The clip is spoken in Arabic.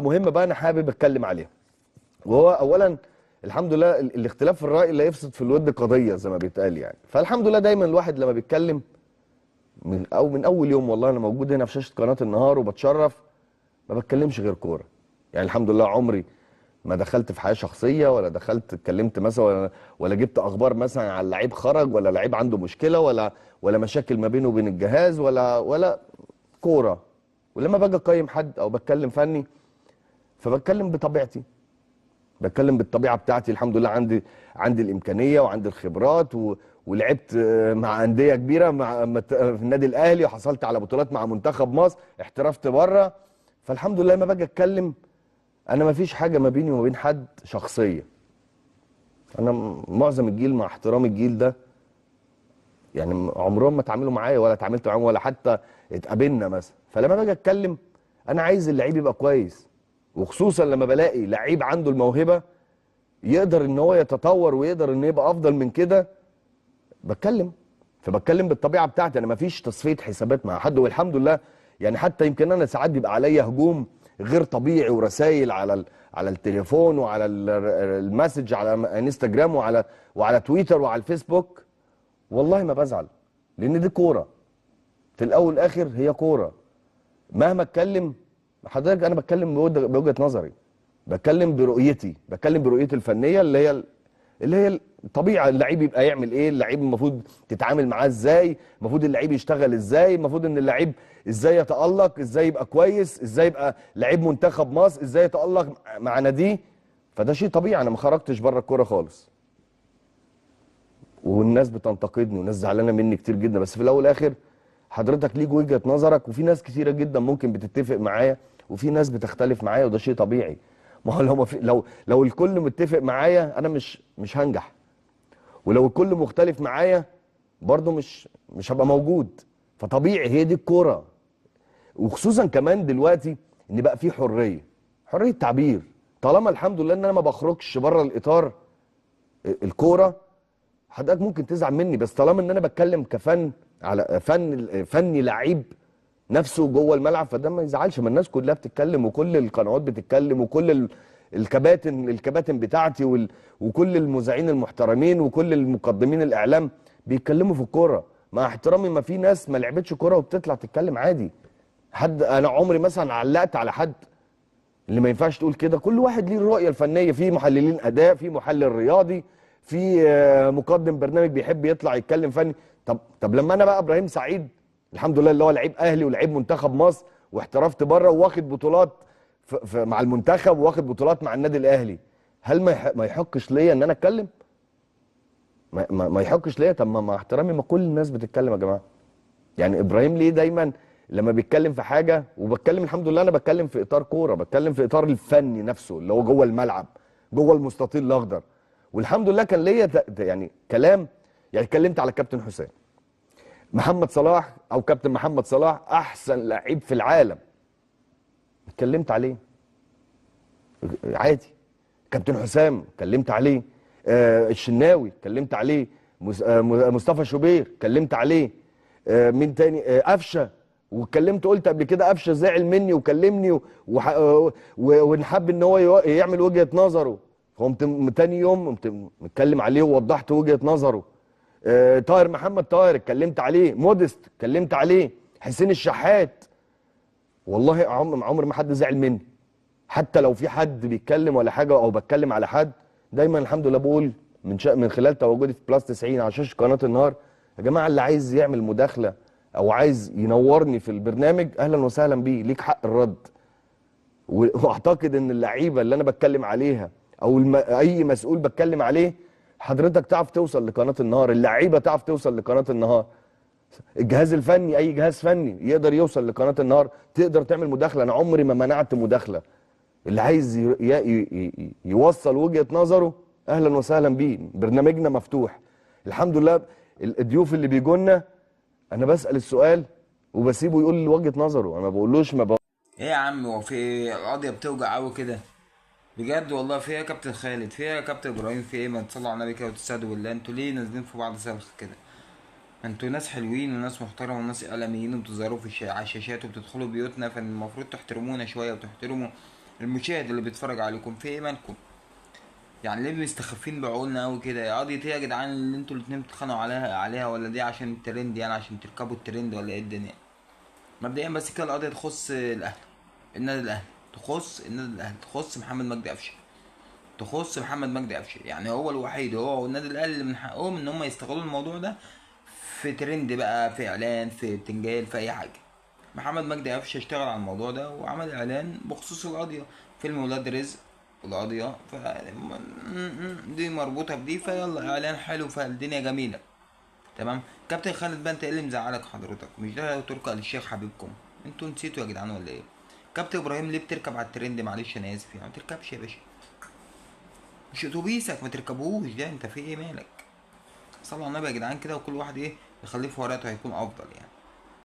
مهمه بقى انا حابب اتكلم عليها، وهو اولا الحمد لله الاختلاف في الراي لا يفسد في الود قضيه زي ما بيتقال يعني. فالحمد لله دايما الواحد لما بيتكلم من اول يوم والله انا موجود هنا في شاشه قناه النهار وبتشرف، ما بتكلمش غير كوره. يعني الحمد لله عمري ما دخلت في حياه شخصيه، ولا دخلت اتكلمت مثلا، ولا جبت اخبار مثلا على لعيب خرج، ولا لعيب عنده مشكله، ولا مشاكل ما بينه وبين الجهاز، ولا كوره. ولما باجي اقيم حد او بتكلم فني فبتكلم بطبيعتي، بتكلم بالطبيعه بتاعتي. الحمد لله عندي الامكانيه وعندي الخبرات ولعبت مع انديه كبيره في النادي الاهلي، وحصلت على بطولات مع منتخب مصر، احترفت بره. فالحمد لله لما باجي اتكلم انا ما فيش حاجه ما بيني وما بين حد شخصيه. انا معظم الجيل مع احترام الجيل ده يعني عمرهم ما اتعاملوا معايا ولا اتعاملت معاهم ولا حتى اتقابلنا مثلا. فلما باجي اتكلم انا عايز اللعيب يبقى كويس، وخصوصا لما بلاقي لعيب عنده الموهبه يقدر ان هو يتطور ويقدر ان يبقى افضل من كده بتكلم. فبتكلم بالطبيعه بتاعتي، انا ما فيش تصفيه حسابات مع حد. والحمد لله يعني حتى يمكن انا ساعات بيبقى عليا هجوم غير طبيعي ورسائل على التليفون وعلى المسج على انستجرام وعلى تويتر وعلى الفيسبوك، والله ما بزعل، لان دي كوره في الاول والاخر، هي كوره. مهما اتكلم حضرتك انا بتكلم بوجهه نظري، بتكلم برؤيتي، بتكلم برؤيتي الفنيه اللي هي الطبيعه. اللعيب يبقى يعمل ايه، اللعيب المفروض تتعامل معاه ازاي، المفروض اللعيب يشتغل ازاي، المفروض ان اللعيب ازاي يتالق، ازاي يبقى كويس، ازاي يبقى لعيب منتخب مصر، ازاي يتالق مع ناديه. فده شيء طبيعي، انا ما خرجتش بره الكوره خالص. والناس بتنتقدني وناس زعلانه مني كتير جدا، بس في الاول والاخر حضرتك ليك وجهه نظرك، وفي ناس كتيره جدا ممكن بتتفق معايا وفي ناس بتختلف معايا، وده شيء طبيعي. ما هو لو ما في لو الكل متفق معايا انا مش هنجح، ولو الكل مختلف معايا برضه مش هبقى موجود. فطبيعي هي دي الكوره. وخصوصا كمان دلوقتي ان بقى في حريه تعبير، طالما الحمد لله ان انا ما بخرجش بره الاطار الكوره. حضرتك ممكن تزعل مني، بس طالما ان انا بتكلم كفن على فني لعيب نفسه جوه الملعب، فده ما يزعلش. ما الناس كلها بتتكلم وكل القنوات بتتكلم وكل الكباتن بتاعتي وكل المذيعين المحترمين وكل المقدمين الاعلام بيتكلموا في الكوره. مع احترامي ما في ناس ما لعبتش كوره وبتطلع تتكلم عادي. انا عمري مثلا علقت على حد، اللي ما ينفعش تقول كده. كل واحد ليه الرؤيه الفنيه، في محللين اداء، في محلل رياضي، في مقدم برنامج بيحب يطلع يتكلم فني. طب لما انا بقى ابراهيم سعيد الحمد لله اللي هو لعيب اهلي ولعيب منتخب مصر واحترفت بره واخد بطولات مع المنتخب واخد بطولات مع النادي الاهلي، هل ما يحقش ليا ان انا اتكلم؟ ما يحقش ليا؟ طب ما مع احترامي ما كل الناس بتتكلم يا جماعه. يعني ابراهيم ليه دايما لما بيتكلم في حاجه، وبتكلم الحمد لله انا بتكلم في اطار كوره، بتكلم في اطار الفني نفسه اللي هو جوه الملعب جوه المستطيل الاخضر. والحمد لله كان ليا يعني كلام. يعني اتكلمت على كابتن حسام محمد صلاح، او كابتن محمد صلاح احسن لعيب في العالم، اتكلمت عليه عادي. كابتن حسام اتكلمت عليه، الشناوي اتكلمت عليه، مصطفى شوبير اتكلمت عليه، مين تاني، قفشه. واتكلمت قلت قبل كده قفشه زعل مني وكلمني ونحب ان هو يعمل وجهه نظره. فقمت تاني يوم قمت متكلم عليه ووضحت وجهه نظره. طاهر محمد طاهر اتكلمت عليه، مودست اتكلمت عليه، حسين الشحات. والله عمر ما حد زعل مني. حتى لو في حد بيتكلم ولا حاجه او بتكلم على حد، دايما الحمد لله بقول من خلال تواجدي في بلس 90 على شاشه قناه النهار، يا جماعه اللي عايز يعمل مداخله او عايز ينورني في البرنامج اهلا وسهلا بيه، ليك حق الرد. واعتقد ان اللعيبه اللي انا بتكلم عليها او اي مسؤول بتكلم عليه، حضرتك تعرف توصل لقناه النهار، اللعيبه تعرف توصل لقناه النهار، الجهاز الفني اي جهاز فني يقدر يوصل لقناه النهار، تقدر تعمل مداخله. انا عمري ما منعت مداخله. اللي عايز يوصل وجهة نظره اهلا وسهلا بيه، برنامجنا مفتوح. الحمد لله الضيوف اللي بيجوا لنا انا بسأل السؤال وبسيبه يقول وجهة نظره، انا ما بقولوش ما ايه يا عم، هو في ايه؟ القضية بتوجع قوي كده بجد والله. في ايه يا كابتن خالد؟ في ايه يا كابتن ابراهيم؟ في ايه؟ ما تصلوا على النبي كده وتستهدوا بالله. انتوا ليه نازلين في بعض سبخ كده؟ انتوا ناس حلوين وناس محترمه وناس اعلاميين وبتظهروا على الشاشات وبتدخلوا بيوتنا، فالمفروض تحترمونا شويه وتحترموا المشاهد اللي بيتفرج عليكم في ايه مالكم؟ يعني ليه مستخفين بعقولنا قوي كده؟ يا قضية ايه يا جدعان اللي انتوا الاتنين بتتخانقوا عليها ولا دي عشان الترند يعني عشان تركبوا الترند ولا ايه الدنيا؟ مبدئيا بس كده القضية تخص الاهلي، النادي الاهلي، تخص النادي الاهلي، تخص محمد مجدي قفشه، تخص محمد مجدي قفشه. يعني هو الوحيد، هو والنادي الاهلي اللي من حقهم ان هم يستغلوا الموضوع ده في ترند بقى، في اعلان، في بتنجال، في اي حاجه. محمد مجدي قفشه اشتغل على الموضوع ده وعمل اعلان بخصوص القضيه، فيلم ولاد رزق والقضيه، دي مربوطه بدي، فيلا اعلان حلو، فالدنيا جميله. تمام. كابتن خالد بقى، انت ايه اللي مزعلك حضرتك؟ مش ده تركي آل الشيخ حبيبكم؟ انتوا نسيتوا يا جدعان ولا ايه؟ كابتن ابراهيم ليه بتركب على الترند؟ معلش انا اسف يعني، ما تركبش يا باشا، مش اتوبيسك، ما تركبوش ده، انت في ايه مالك؟ صلوا على النبي يا جدعان كده، وكل واحد ايه يخليه في ورقته هيكون افضل يعني.